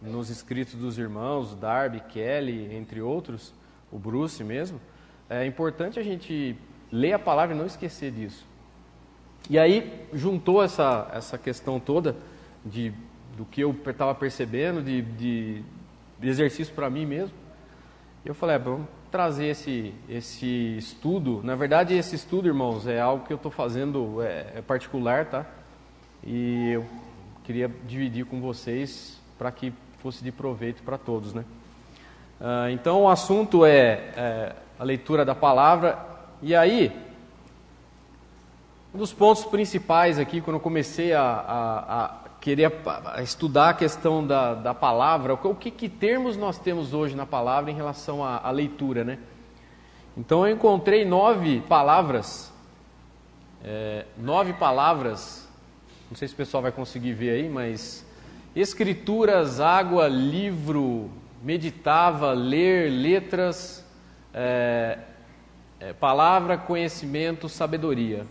nos escritos dos irmãos, o Darby, Kelly, entre outros, o Bruce mesmo, é importante a gente ler a palavra e não esquecer disso. E aí juntou essa questão toda do que eu estava percebendo, de exercício para mim mesmo. E eu falei, vamos trazer esse estudo. Na verdade, esse estudo, irmãos, é algo que eu estou fazendo, é particular, tá? E eu queria dividir com vocês para que fosse de proveito para todos, né? Então, o assunto é a leitura da palavra. E aí, um dos pontos principais aqui, quando eu comecei a querer estudar a questão da palavra, o que termos nós temos hoje na palavra em relação à leitura, né? Então eu encontrei 9 palavras, não sei se o pessoal vai conseguir ver aí, mas escrituras, água, livro, meditava, ler, letras, palavra, conhecimento, sabedoria.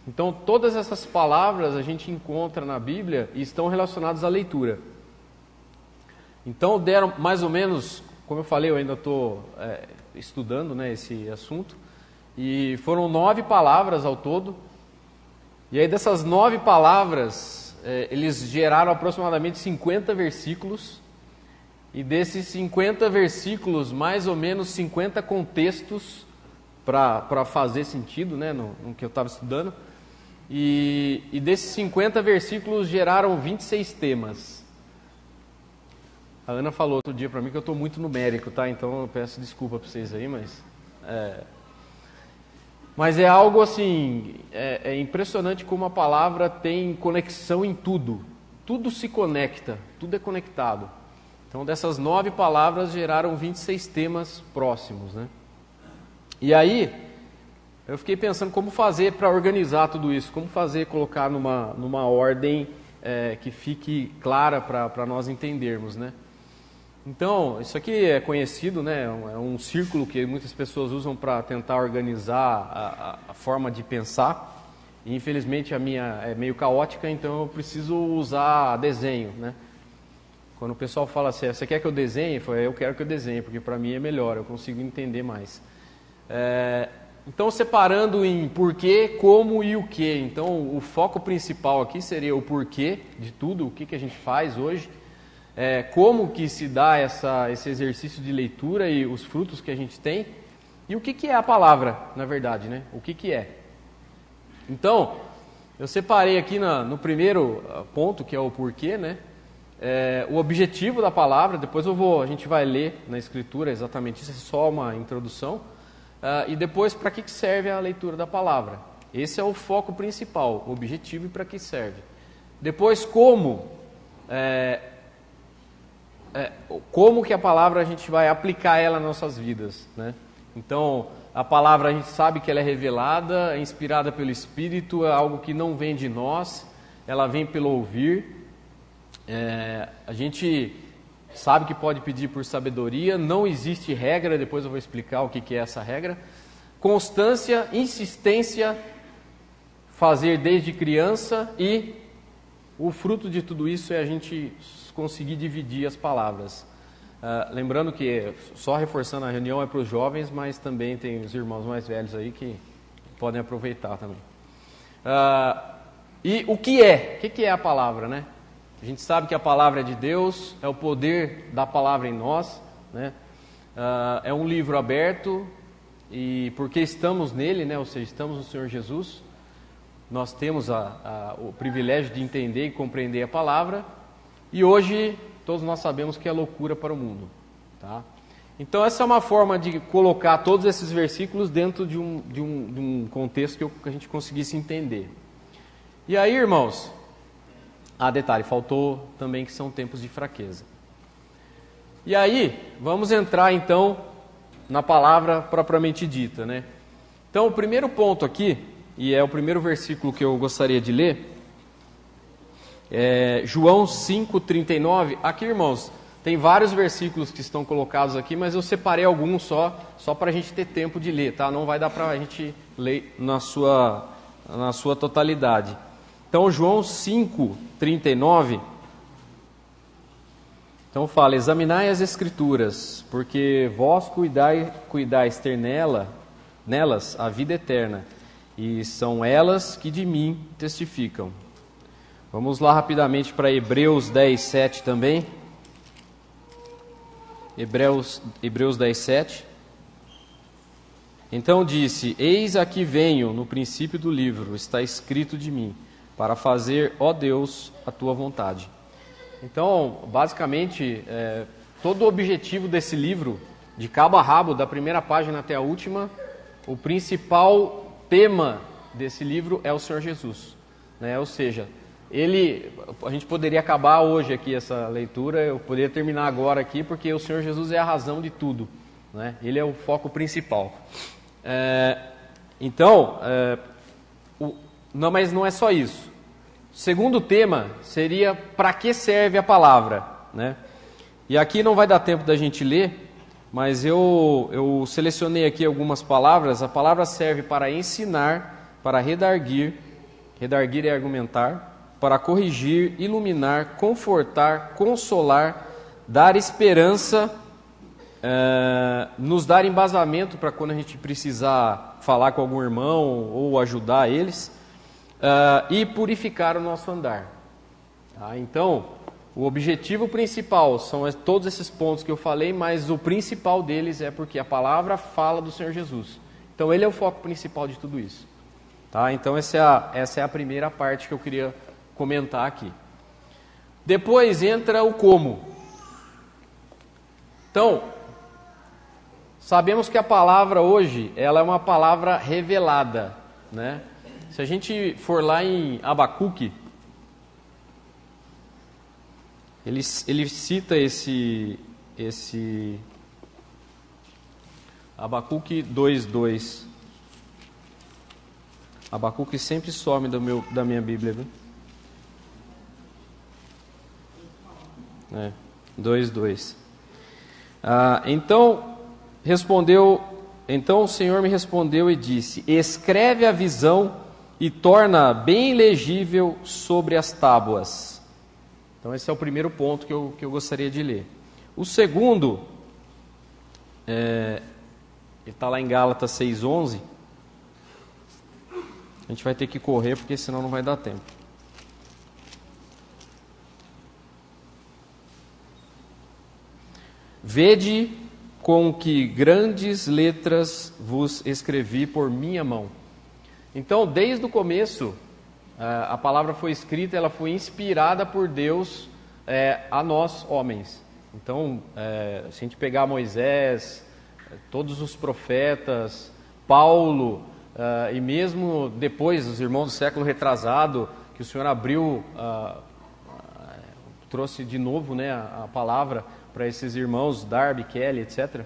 Então, todas essas palavras a gente encontra na Bíblia e estão relacionadas à leitura. Então, deram mais ou menos, como eu falei, eu ainda estou estudando, né, esse assunto, e foram 9 palavras ao todo. E aí, dessas 9 palavras, eles geraram aproximadamente 50 versículos, e desses 50 versículos, mais ou menos 50 contextos para fazer sentido, né, no que eu estava estudando. E desses 50 versículos geraram 26 temas. A Ana falou outro dia para mim que eu estou muito numérico, tá? Então eu peço desculpa para vocês aí, mas é algo assim, é impressionante como a palavra tem conexão em tudo. Tudo se conecta, tudo é conectado. Então dessas 9 palavras geraram 26 temas próximos, né? E aí eu fiquei pensando como fazer para organizar tudo isso, como fazer, colocar numa ordem que fique clara para nós entendermos, né? Então, isso aqui é conhecido, né? É um círculo que muitas pessoas usam para tentar organizar a forma de pensar. E, infelizmente, a minha é meio caótica, então eu preciso usar desenho, né? Quando o pessoal fala assim, você quer que eu desenhe? Eu quero que eu desenhe, porque para mim é melhor, eu consigo entender mais. Então, separando em porquê, como e o que. Então, o foco principal aqui seria o porquê de tudo, o que a gente faz hoje, como que se dá esse exercício de leitura e os frutos que a gente tem, e o que é a palavra, na verdade, né? O que é. Então, eu separei aqui no primeiro ponto, que é o porquê, né? O objetivo da palavra, depois a gente vai ler na Escritura exatamente isso, é só uma introdução. E depois, para que serve a leitura da palavra? Esse é o foco principal, o objetivo e para que serve. Depois, como que a palavra a gente vai aplicar ela nas nossas vidas, né? Então, a palavra a gente sabe que ela é revelada, é inspirada pelo Espírito, é algo que não vem de nós, ela vem pelo ouvir. A gente sabe que pode pedir por sabedoria, não existe regra, depois eu vou explicar o que é essa regra. Constância, insistência, fazer desde criança, e o fruto de tudo isso é a gente conseguir dividir as palavras. Lembrando que, só reforçando, a reunião é para os jovens, mas também tem os irmãos mais velhos aí que podem aproveitar também. E o que é a palavra, né? A gente sabe que a palavra é de Deus, é o poder da palavra em nós, né? É um livro aberto, e porque estamos nele, né? Ou seja, estamos no Senhor Jesus, nós temos o privilégio de entender e compreender a palavra, e hoje todos nós sabemos que é loucura para o mundo, tá? Então essa é uma forma de colocar todos esses versículos dentro de um contexto que a gente conseguisse entender. E aí, irmãos, detalhe, faltou também que são tempos de fraqueza. E aí, vamos entrar então na palavra propriamente dita, né? Então, o primeiro ponto aqui, e é o primeiro versículo que eu gostaria de ler, é João 5,39. Aqui, irmãos, tem vários versículos que estão colocados aqui, mas eu separei alguns só para a gente ter tempo de ler, tá? Não vai dar para a gente ler na sua totalidade. Então, João 5,39, Então fala, examinai as Escrituras, porque vós cuidais ter nelas a vida eterna, e são elas que de mim testificam. Vamos lá rapidamente para Hebreus 10, 7 também. Hebreus 10, 7. Então disse, eis aqui venho, no princípio do livro, está escrito de mim, para fazer, ó Deus, a tua vontade. Então, basicamente, todo o objetivo desse livro, de cabo a rabo, da primeira página até a última, o principal tema desse livro é o Senhor Jesus, né? Ou seja, a gente poderia acabar hoje aqui essa leitura, eu poderia terminar agora aqui, porque o Senhor Jesus é a razão de tudo, né? Ele é o foco principal. Não, mas não é só isso. O segundo tema seria para que serve a palavra, né? E aqui não vai dar tempo da gente ler, mas eu selecionei aqui algumas palavras. A palavra serve para ensinar, para redarguir é argumentar, para corrigir, iluminar, confortar, consolar, dar esperança, nos dar embasamento para quando a gente precisar falar com algum irmão ou ajudar eles, e purificar o nosso andar. Tá? Então, o objetivo principal são todos esses pontos que eu falei, mas o principal deles é porque a palavra fala do Senhor Jesus. Então, ele é o foco principal de tudo isso. Tá? Então, essa é a primeira parte que eu queria comentar aqui. Depois entra o como. Então, sabemos que a palavra hoje, ela é uma palavra revelada, né? Se a gente for lá em Abacuque, ele cita esse Abacuque 2:2. Abacuque sempre some da minha Bíblia, viu? 2:2. Então o Senhor me respondeu e disse, escreve a visão e torna bem legível sobre as tábuas. Então esse é o primeiro ponto que eu gostaria de ler. O segundo, ele está lá em Gálatas 6:11. A gente vai ter que correr porque senão não vai dar tempo. Vede com que grandes letras vos escrevi por minha mão. Então, desde o começo, a palavra foi escrita, ela foi inspirada por Deus a nós, homens. Então, se a gente pegar Moisés, todos os profetas, Paulo, e mesmo depois, os irmãos do século retrasado, que o Senhor abriu, trouxe de novo, né, a palavra para esses irmãos, Darby, Kelly, etc.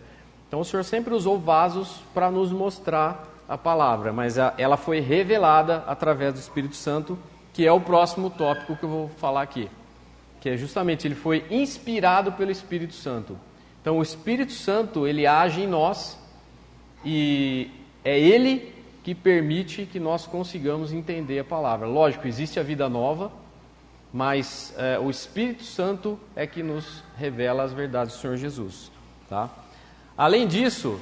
Então, o Senhor sempre usou vasos para nos mostrar a palavra, mas ela foi revelada através do Espírito Santo, que é o próximo tópico que eu vou falar aqui, que é justamente, ele foi inspirado pelo Espírito Santo. Então, o Espírito Santo, ele age em nós, e é ele que permite que nós consigamos entender a palavra. Lógico, existe a vida nova, mas o Espírito Santo é que nos revela as verdades do Senhor Jesus. Tá? Além disso,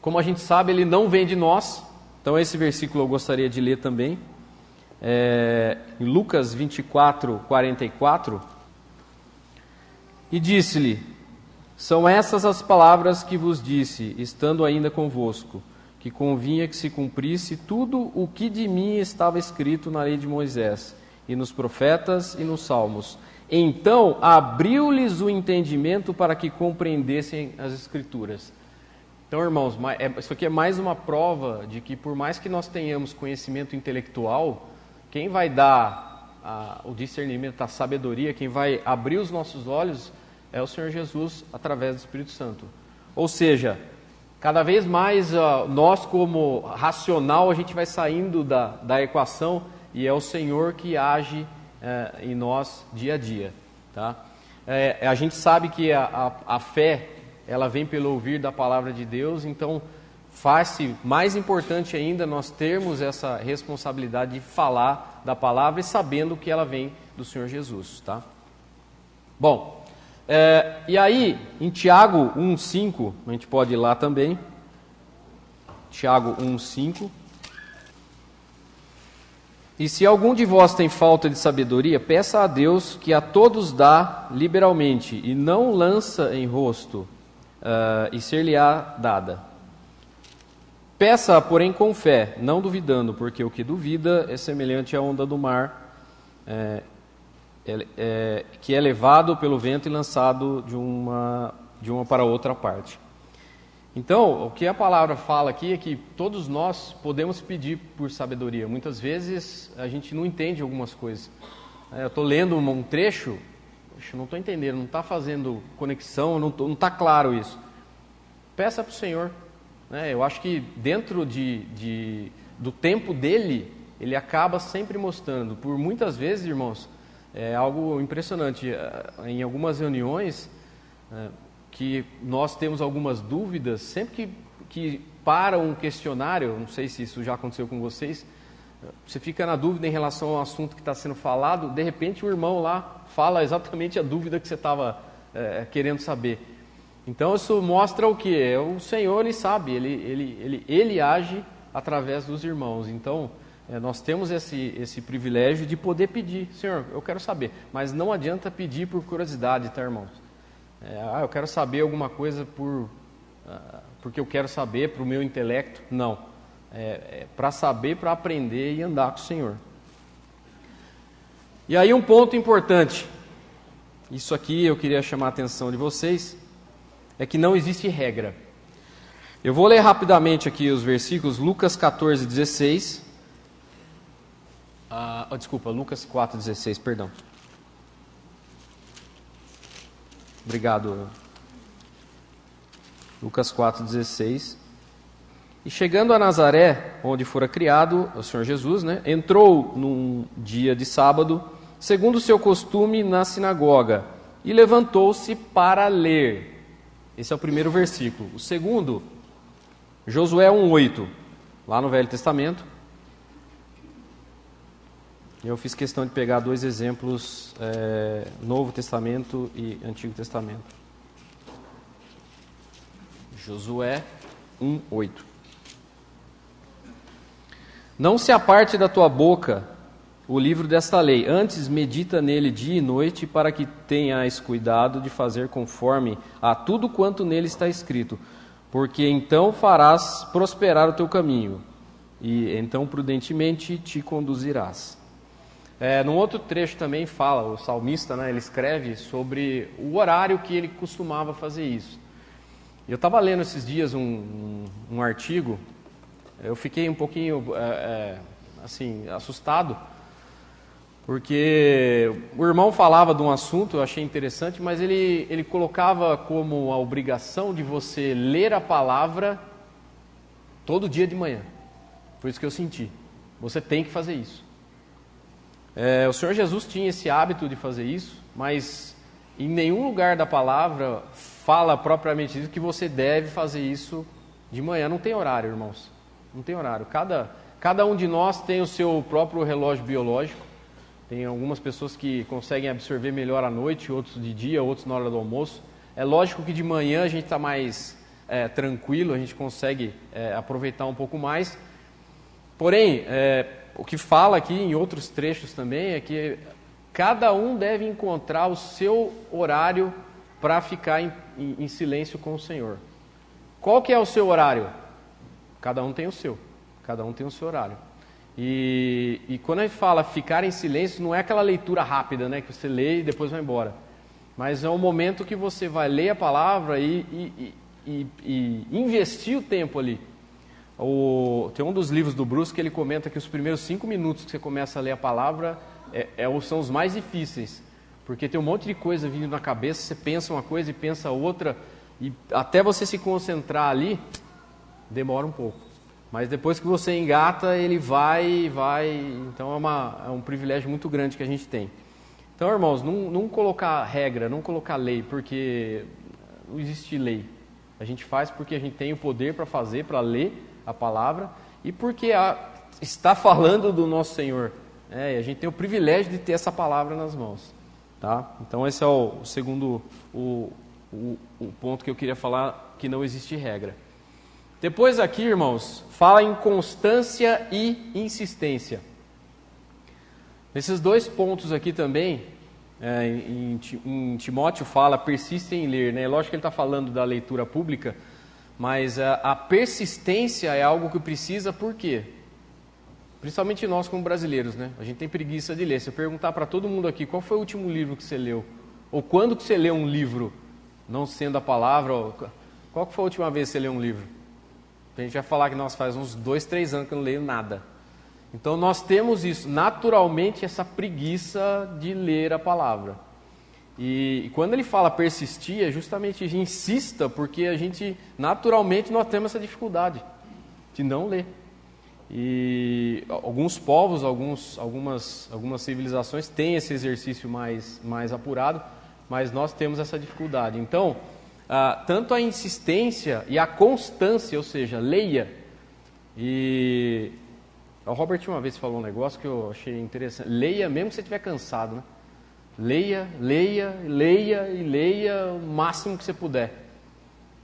como a gente sabe, ele não vem de nós. Então esse versículo eu gostaria de ler também. Em Lucas 24:44. E disse-lhe, são essas as palavras que vos disse, estando ainda convosco, que convinha que se cumprisse tudo o que de mim estava escrito na lei de Moisés, e nos profetas e nos salmos. Então abriu-lhes o entendimento para que compreendessem as Escrituras. Então, irmãos, isso aqui é mais uma prova de que, por mais que nós tenhamos conhecimento intelectual, quem vai dar o discernimento, a sabedoria, quem vai abrir os nossos olhos é o Senhor Jesus através do Espírito Santo. Ou seja, cada vez mais nós, como racional, a gente vai saindo da equação, e é o Senhor que age em nós dia a dia. Tá? A gente sabe que a fé, ela vem pelo ouvir da palavra de Deus, então faz-se mais importante ainda nós termos essa responsabilidade de falar da palavra e sabendo que ela vem do Senhor Jesus. Tá? Bom, E aí, em Tiago 1,5, a gente pode ir lá também. Tiago 1,5. E se algum de vós tem falta de sabedoria, peça a Deus, que a todos dá liberalmente, e não lança em rosto, e ser-lhe-á dada. Peça, porém, com fé, não duvidando, porque o que duvida é semelhante à onda do mar, que é levado pelo vento e lançado de uma para outra parte. Então, o que a palavra fala aqui é que todos nós podemos pedir por sabedoria. Muitas vezes a gente não entende algumas coisas. Eu estou lendo um trecho, não estou entendendo, não está fazendo conexão, não está claro isso. Peça para o Senhor. Eu acho que dentro do tempo dele, ele acaba sempre mostrando. Por muitas vezes, irmãos, é algo impressionante. Em algumas reuniões que nós temos algumas dúvidas, sempre que para um questionário, não sei se isso já aconteceu com vocês, você fica na dúvida em relação ao assunto que está sendo falado, de repente o irmão lá fala exatamente a dúvida que você estava querendo saber. Então isso mostra o que? O Senhor, ele sabe, ele age através dos irmãos. Então nós temos esse privilégio de poder pedir. Senhor, eu quero saber, mas não adianta pedir por curiosidade, tá, irmãos? Eu quero saber alguma coisa porque eu quero saber, para o meu intelecto. Não, para saber, para aprender e andar com o Senhor. E aí um ponto importante, isso aqui eu queria chamar a atenção de vocês, é que não existe regra. Eu vou ler rapidamente aqui os versículos, Lucas 14:16. Lucas 4:16, perdão. Obrigado. Lucas 4:16. E chegando a Nazaré, onde fora criado o Senhor Jesus, entrou num dia de sábado, segundo o seu costume, na sinagoga, e levantou-se para ler. Esse é o primeiro versículo. O segundo, Josué 1:8, lá no Velho Testamento. Eu fiz questão de pegar dois exemplos, Novo Testamento e Antigo Testamento. Josué 1:8. Não se aparte da tua boca o livro desta lei, antes medita nele dia e noite, para que tenhas cuidado de fazer conforme a tudo quanto nele está escrito, porque então farás prosperar o teu caminho, e então prudentemente te conduzirás. Num outro trecho também fala, o salmista, ele escreve sobre o horário que ele costumava fazer isso. Eu estava lendo esses dias um artigo, eu fiquei um pouquinho assustado, porque o irmão falava de um assunto, eu achei interessante, mas ele colocava como a obrigação de você ler a palavra todo dia de manhã. Foi isso que eu senti. Você tem que fazer isso. O Senhor Jesus tinha esse hábito de fazer isso, mas em nenhum lugar da palavra fala propriamente isso que você deve fazer isso de manhã. Não tem horário, irmãos. Não tem horário. Cada um de nós tem o seu próprio relógio biológico. Tem algumas pessoas que conseguem absorver melhor à noite, outros de dia, outros na hora do almoço. É lógico que de manhã a gente está mais tranquilo, a gente consegue aproveitar um pouco mais. Porém, o que fala aqui em outros trechos também é que cada um deve encontrar o seu horário para ficar em silêncio com o Senhor. Qual que é o seu horário? Cada um tem o seu. Cada um tem o seu horário. E quando a gente fala ficar em silêncio, não é aquela leitura rápida, que você lê e depois vai embora. Mas é um momento que você vai ler a palavra e investir o tempo ali. Tem um dos livros do Bruce que ele comenta que os primeiros 5 minutos que você começa a ler a palavra são os mais difíceis, porque tem um monte de coisa vindo na cabeça, você pensa uma coisa e pensa outra, e até você se concentrar ali, demora um pouco. Mas depois que você engata, ele vai, então é um privilégio muito grande que a gente tem. Então, irmãos, não colocar regra, não colocar lei, porque não existe lei. A gente faz porque a gente tem o poder para fazer, para ler a palavra, e porque está falando do nosso Senhor. E a gente tem o privilégio de ter essa palavra nas mãos. Tá? Então esse é o segundo o ponto que eu queria falar, que não existe regra. Depois aqui, irmãos, fala em constância e insistência. Nesses dois pontos aqui também, em Timóteo fala, persistem em ler, né? Lógico que ele está falando da leitura pública, mas a persistência é algo que precisa, por quê? Principalmente nós como brasileiros, né? A gente tem preguiça de ler. Se eu perguntar para todo mundo aqui, qual foi o último livro que você leu? Ou quando que você leu um livro, não sendo a palavra, qual que foi a última vez que você leu um livro? A gente vai falar que nós faz uns 2, 3 anos que eu não leio nada. Então nós temos isso, naturalmente, essa preguiça de ler a palavra. E quando ele fala persistir, é justamente insista, porque a gente, naturalmente, nós temos essa dificuldade de não ler. E alguns povos, algumas civilizações têm esse exercício mais apurado, mas nós temos essa dificuldade. Então, tanto a insistência e a constância, ou seja, leia. E o Robert uma vez falou um negócio que eu achei interessante. Leia mesmo que você estiver cansado, né? Leia, leia, leia e leia o máximo que você puder.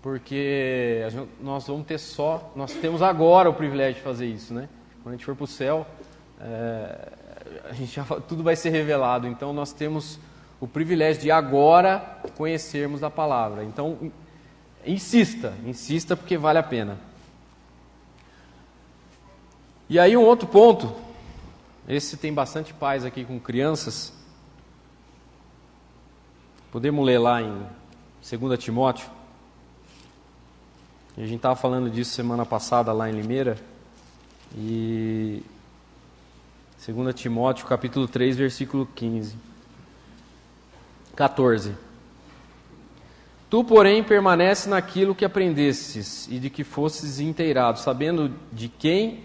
Porque nós temos agora o privilégio de fazer isso, né? Quando a gente for para o céu, tudo vai ser revelado. Então nós temos o privilégio de agora conhecermos a palavra. Então insista porque vale a pena. E aí um outro ponto, esse tem bastante pais aqui com crianças. Podemos ler lá em 2 Timóteo. A gente estava falando disso semana passada lá em Limeira. E 2 Timóteo, capítulo 3, versículo 14. Tu, porém, permanece naquilo que aprendestes e de que fostes inteirado, sabendo de quem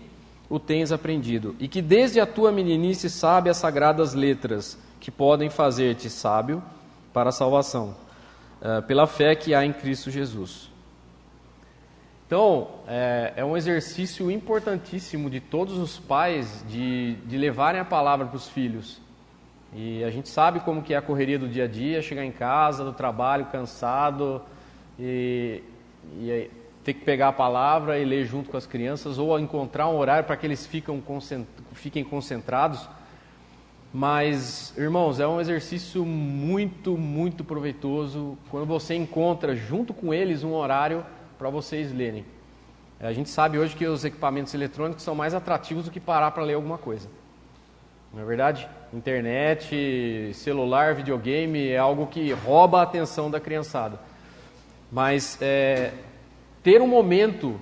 o tens aprendido, e que desde a tua meninice sabe as sagradas letras, que podem fazer-te sábio para a salvação, pela fé que há em Cristo Jesus. Então, é um exercício importantíssimo de todos os pais de levarem a palavra para os filhos. E a gente sabe como que é a correria do dia a dia, chegar em casa, do trabalho, cansado, e ter que pegar a palavra e ler junto com as crianças, ou encontrar um horário para que eles fiquem concentrados. Mas, irmãos, é um exercício muito, muito proveitoso quando você encontra junto com eles um horário para vocês lerem. A gente sabe hoje que os equipamentos eletrônicos são mais atrativos do que parar para ler alguma coisa. Não é verdade? Internet, celular, videogame é algo que rouba a atenção da criançada. Mas ter um momento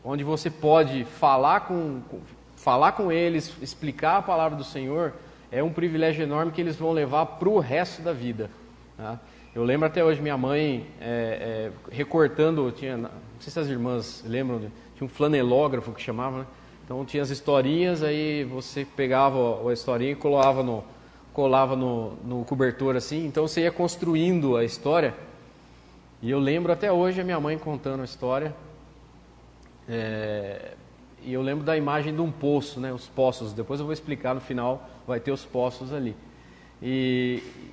onde você pode falar com eles, explicar a palavra do Senhor, é um privilégio enorme que eles vão levar para o resto da vida. Tá? Eu lembro até hoje minha mãe recortando, não sei se as irmãs lembram, tinha um flanelógrafo que chamava, né? Então tinha as historinhas, aí você pegava a historinha e colava no cobertor assim, então você ia construindo a história. E eu lembro até hoje a minha mãe contando a história, e eu lembro da imagem de um poço, né, os poços, depois eu vou explicar no final, vai ter os poços ali.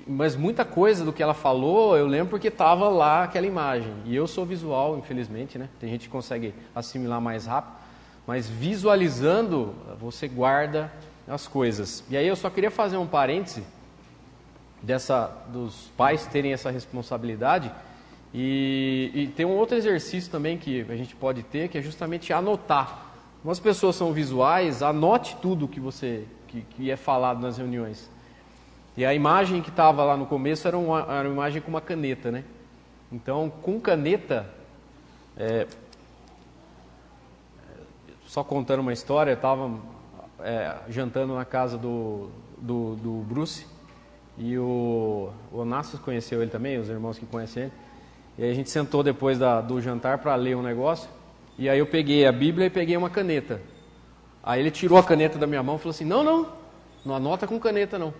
Mas muita coisa do que ela falou, eu lembro porque estava lá aquela imagem. E eu sou visual, infelizmente, né? Tem gente que consegue assimilar mais rápido. Mas visualizando, você guarda as coisas. E aí eu só queria fazer um parêntese dos pais terem essa responsabilidade. E tem um outro exercício também que a gente pode ter, que é justamente anotar. Como as pessoas são visuais, anote tudo que é falado nas reuniões. E a imagem que estava lá no começo era uma imagem com uma caneta, né? Então, com caneta, só contando uma história, eu estava jantando na casa do Bruce, e o Onassis conheceu ele também, os irmãos que conhecem ele. E aí a gente sentou depois do jantar para ler um negócio, e aí eu peguei a Bíblia e peguei uma caneta. Aí ele tirou a caneta da minha mão e falou assim, não anota com caneta não.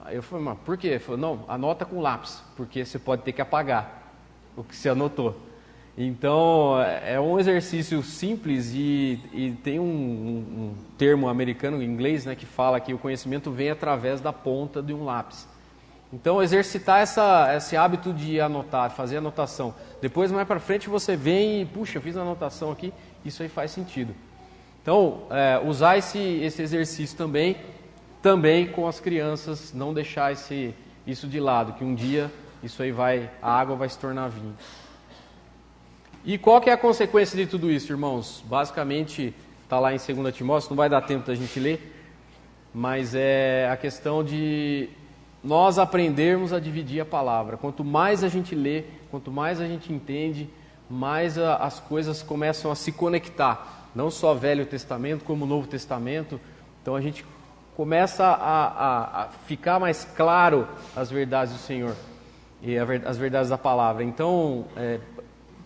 Aí eu falei, mas por quê? Ele falou, não, anota com lápis, porque você pode ter que apagar o que você anotou. Então, é um exercício simples e tem um termo americano, em inglês, né, que fala que o conhecimento vem através da ponta de um lápis. Então, exercitar esse hábito de anotar, fazer anotação. Depois, mais para frente, você vem e, puxa, fiz a anotação aqui, isso aí faz sentido. Então, usar esse exercício também com as crianças, não deixar isso de lado, que um dia isso aí a água vai se tornar vinho. E qual que é a consequência de tudo isso, irmãos? Basicamente, está lá em 2 Timóteo, não vai dar tempo da gente ler, mas é a questão de nós aprendermos a dividir a palavra. Quanto mais a gente lê, quanto mais a gente entende, mais as coisas começam a se conectar. Não só Velho Testamento, como Novo Testamento. Então a gente começa a ficar mais claro as verdades do Senhor e as verdades da palavra. Então,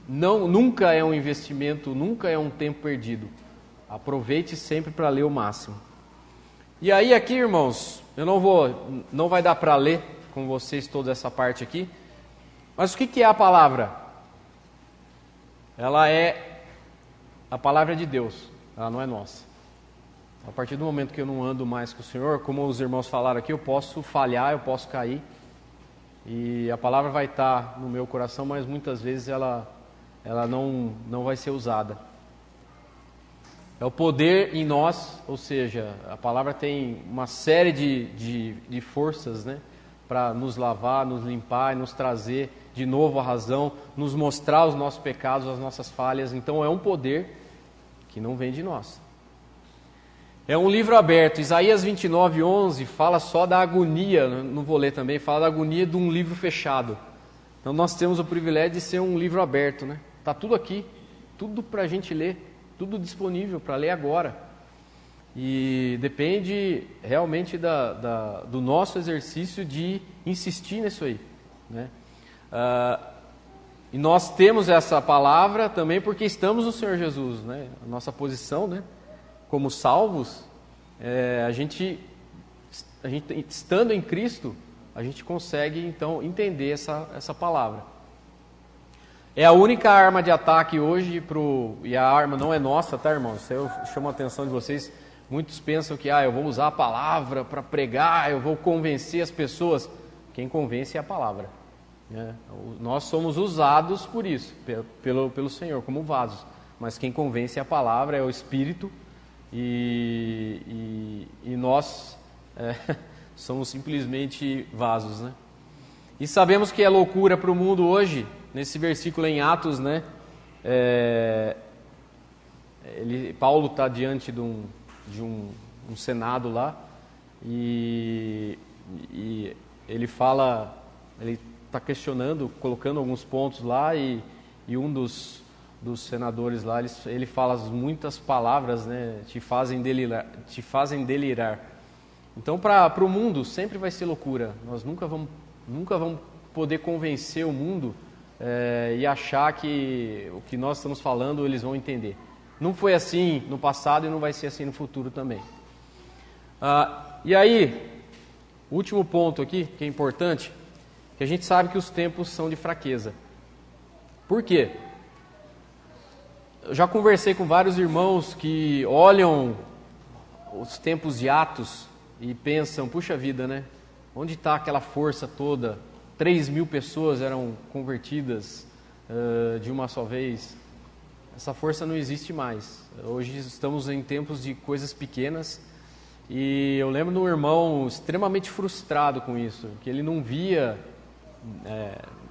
nunca é um investimento, nunca é um tempo perdido. Aproveite sempre para ler o máximo. E aí aqui, irmãos, não vai dar para ler com vocês toda essa parte aqui, mas o que é a palavra? Ela é a palavra de Deus, ela não é nossa. A partir do momento que eu não ando mais com o Senhor, como os irmãos falaram aqui, eu posso falhar, eu posso cair, e a palavra vai estar no meu coração, mas muitas vezes ela não vai ser usada. É o poder em nós, ou seja, a palavra tem uma série de forças, né, para nos lavar, nos limpar e nos trazer de novo a razão, nos mostrar os nossos pecados, as nossas falhas. Então é um poder que não vem de nós. É um livro aberto. Isaías 29:11 fala só da agonia, não vou ler também, fala da agonia de um livro fechado. Então nós temos o privilégio de ser um livro aberto, né? Está tudo aqui, tudo para a gente ler. Tudo disponível para ler agora. E depende realmente do nosso exercício de insistir nisso aí, né? E nós temos essa palavra também porque estamos no Senhor Jesus, né? A nossa posição, né, como salvos, a gente estando em Cristo, a gente consegue então entender essa palavra. É a única arma de ataque hoje, e a arma não é nossa, tá, irmãos? Eu chamo a atenção de vocês. Muitos pensam que eu vou usar a palavra para pregar, eu vou convencer as pessoas. Quem convence é a palavra, né? Nós somos usados por isso, pelo Senhor, como vasos. Mas quem convence é a palavra, é o Espírito, e nós somos simplesmente vasos, né? E sabemos que é loucura para o mundo hoje. Nesse versículo em Atos, né, Paulo está diante de um senado lá e ele está questionando, colocando alguns pontos lá e um dos senadores lá, ele fala muitas palavras, né, te fazem delirar. Então para o mundo sempre vai ser loucura. Nós nunca vamos poder convencer o mundo e achar que o que nós estamos falando eles vão entender. Não foi assim no passado e não vai ser assim no futuro também. E aí, o último ponto aqui, que é importante, que a gente sabe que os tempos são de fraqueza. Por quê? Eu já conversei com vários irmãos que olham os tempos de Atos e pensam, puxa vida, né? Onde está aquela força toda? 3.000 pessoas eram convertidas de uma só vez. Essa força não existe mais. Hoje estamos em tempos de coisas pequenas e eu lembro de um irmão extremamente frustrado com isso, que ele não via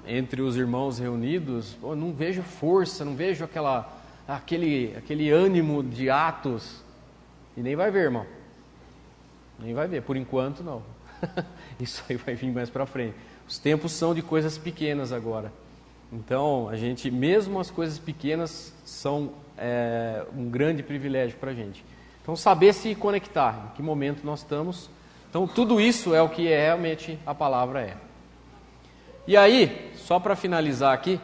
entre os irmãos reunidos, não vejo força, não vejo aquele ânimo de Atos. E nem vai ver, irmão. Nem vai ver, por enquanto não. Isso aí vai vir mais para frente. Os tempos são de coisas pequenas agora. Então, mesmo as coisas pequenas são um grande privilégio para a gente. Então, saber se conectar, em que momento nós estamos. Então, tudo isso é o que realmente a palavra é. E aí, só para finalizar aqui,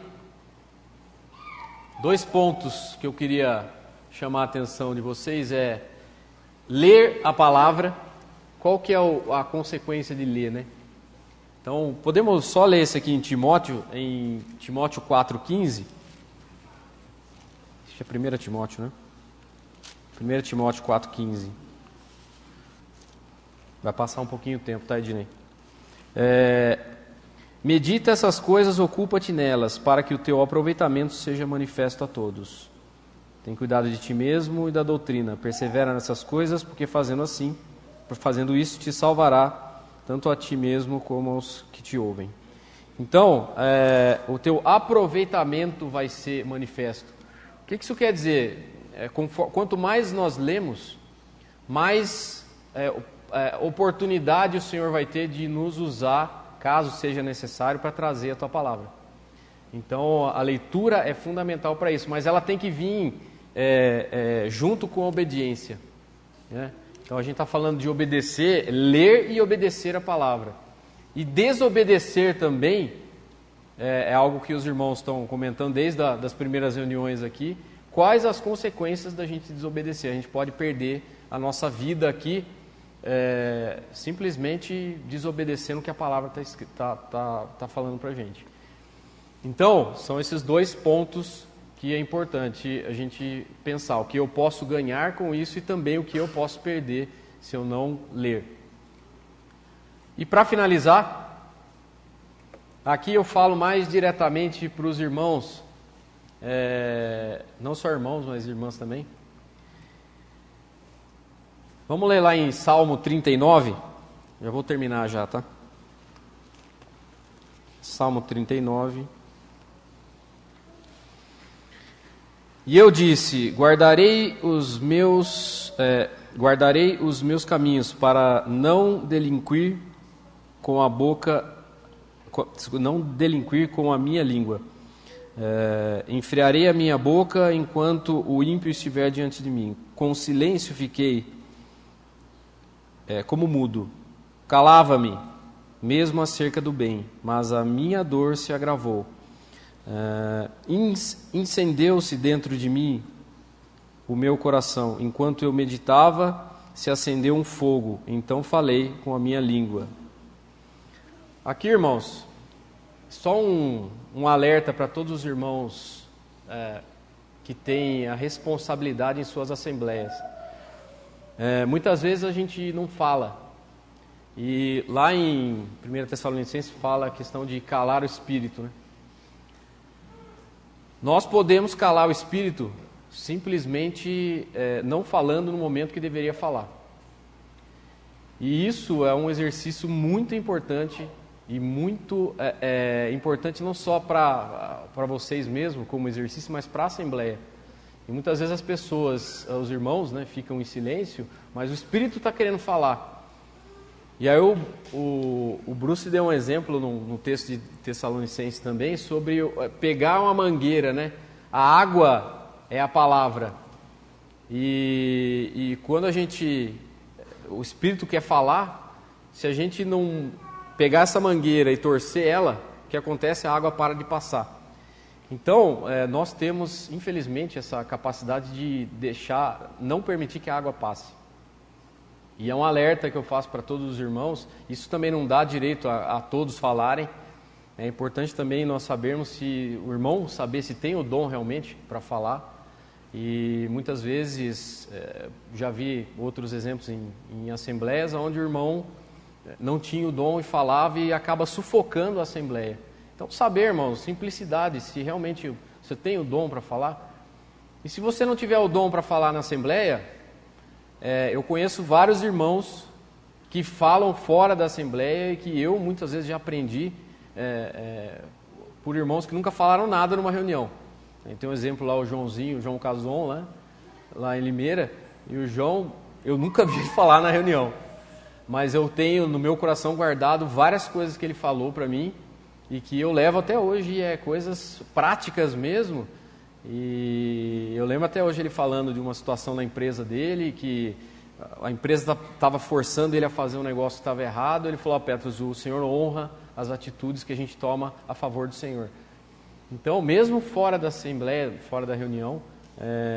2 pontos que eu queria chamar a atenção de vocês é ler a palavra. Qual que é a consequência de ler, né? Então, podemos só ler isso aqui em Timóteo 4,15. Acho que é 1 Timóteo, né? 1 Timóteo 4,15. Vai passar um pouquinho o tempo, tá, Ednei? Medita essas coisas, ocupa-te nelas, para que o teu aproveitamento seja manifesto a todos. Tem cuidado de ti mesmo e da doutrina. Persevera nessas coisas, porque fazendo isso, te salvará, tanto a ti mesmo como aos que te ouvem. Então, o teu aproveitamento vai ser manifesto. O que isso quer dizer? Quanto mais nós lemos, mais oportunidade o Senhor vai ter de nos usar, caso seja necessário, para trazer a tua palavra. Então, a leitura é fundamental para isso, mas ela tem que vir junto com a obediência, né? Então, a gente está falando de obedecer, ler e obedecer a palavra. E desobedecer também é algo que os irmãos estão comentando desde as primeiras reuniões aqui. Quais as consequências da gente desobedecer? A gente pode perder a nossa vida aqui simplesmente desobedecendo o que a palavra está falando para a gente. Então, são esses dois pontos que é importante a gente pensar. O que eu posso ganhar com isso e também o que eu posso perder se eu não ler. E para finalizar, aqui eu falo mais diretamente para os irmãos, não só irmãos, mas irmãs também. Vamos ler lá em Salmo 39, já vou terminar já, tá? Salmo 39. E eu disse, guardarei os meus caminhos para não delinquir com a boca, não delinquir com a minha língua. Enfriarei a minha boca enquanto o ímpio estiver diante de mim. Com silêncio fiquei como mudo. Calava-me, mesmo acerca do bem, mas a minha dor se agravou. Incendeu-se dentro de mim o meu coração. Enquanto eu meditava, se acendeu um fogo. Então falei com a minha língua. Aqui, irmãos, só um alerta para todos os irmãos que têm a responsabilidade em suas assembleias. Muitas vezes a gente não fala. E lá em 1 Tessalonicenses fala a questão de calar o espírito, né? Nós podemos calar o espírito simplesmente não falando no momento que deveria falar. E isso é um exercício muito importante e muito importante não só para vocês mesmos como exercício, mas para a Assembleia. E muitas vezes as pessoas, os irmãos, né, ficam em silêncio, mas o Espírito está querendo falar. E aí o Bruce deu um exemplo no texto de Tessalonicenses também sobre pegar uma mangueira, né? A água é a palavra. E quando o Espírito quer falar, se a gente não pegar essa mangueira e torcer ela, o que acontece? A água para de passar. Então, nós temos, infelizmente, essa capacidade de não permitir que a água passe. E é um alerta que eu faço para todos os irmãos. Isso também não dá direito a todos falarem. É importante também nós sabermos se o irmão saber se tem o dom realmente para falar. E muitas vezes, já vi outros exemplos em assembleias onde o irmão não tinha o dom e falava e acaba sufocando a assembleia. Então, saber, irmãos, simplicidade, se realmente você tem o dom para falar. E se você não tiver o dom para falar na assembleia, eu conheço vários irmãos que falam fora da assembleia e que eu muitas vezes já aprendi por irmãos que nunca falaram nada numa reunião. Tem um exemplo lá, o João Cason, lá em Limeira, e o João, eu nunca vi ele falar na reunião, mas eu tenho no meu coração guardado várias coisas que ele falou para mim e que eu levo até hoje, coisas práticas mesmo. E eu lembro até hoje ele falando de uma situação na empresa dele, que a empresa estava forçando ele a fazer um negócio que estava errado. Ele falou: Petros, o Senhor honra as atitudes que a gente toma a favor do Senhor. Então, mesmo fora da assembleia, fora da reunião,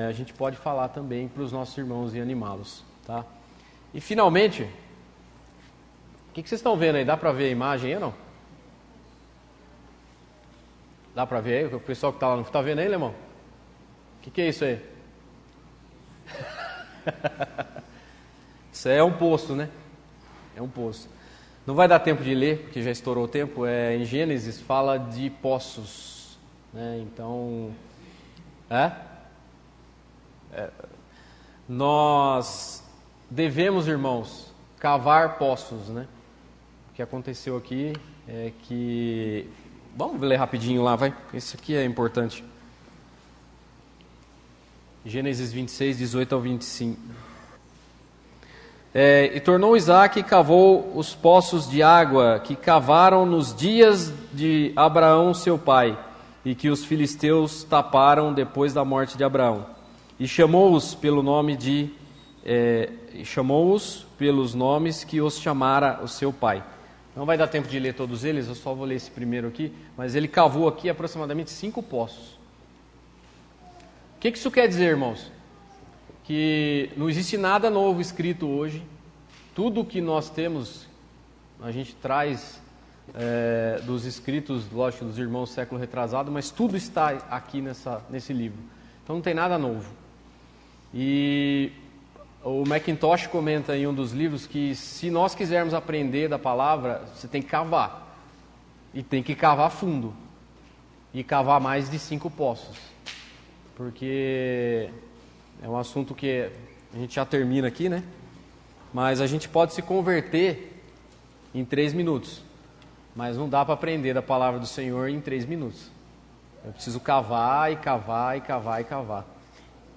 a gente pode falar também para os nossos irmãos e animá-los, tá? E finalmente, o que vocês estão vendo aí? Dá para ver a imagem aí ou não? Dá para ver aí? O pessoal que está lá não está vendo aí, Lemão? que é isso aí? Isso é um poço, né? É um poço. Não vai dar tempo de ler, porque já estourou o tempo. Em Gênesis fala de poços, né? Então, nós devemos, irmãos, cavar poços, né? O que aconteceu aqui é que... Vamos ler rapidinho lá, vai. Esse aqui é importante. Gênesis 26, 18 ao 25. E tornou Isaque e cavou os poços de água que cavaram nos dias de Abraão seu pai, e que os filisteus taparam depois da morte de Abraão. E chamou-os pelo nome chamou-os pelos nomes que os chamara o seu pai. Não vai dar tempo de ler todos eles, eu só vou ler esse primeiro aqui, mas ele cavou aqui aproximadamente 5 poços. O que isso quer dizer, irmãos? Que não existe nada novo escrito hoje. Tudo que nós temos, a gente traz dos escritos, lógico, dos irmãos do século retrasado, mas tudo está aqui nesse livro. Então não tem nada novo. E o Mackintosh comenta em um dos livros que se nós quisermos aprender da palavra, você tem que cavar. E tem que cavar fundo. E cavar mais de 5 poços. Porque é um assunto que a gente já termina aqui, né? Mas a gente pode se converter em 3 minutos. Mas não dá para aprender da palavra do Senhor em 3 minutos. Eu preciso cavar e cavar e cavar e cavar.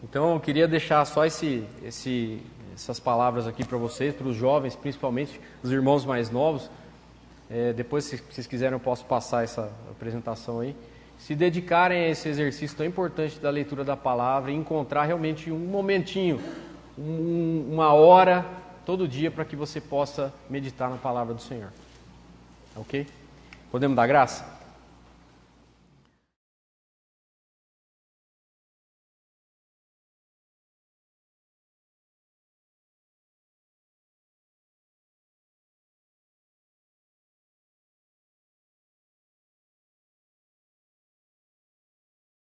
Então eu queria deixar só essas palavras aqui para vocês, para os jovens, principalmente os irmãos mais novos. Depois, se vocês quiserem, eu posso passar essa apresentação aí. Se dedicarem a esse exercício tão importante da leitura da palavra e encontrar realmente um momentinho, uma hora, todo dia, para que você possa meditar na palavra do Senhor. Ok? Podemos dar graça?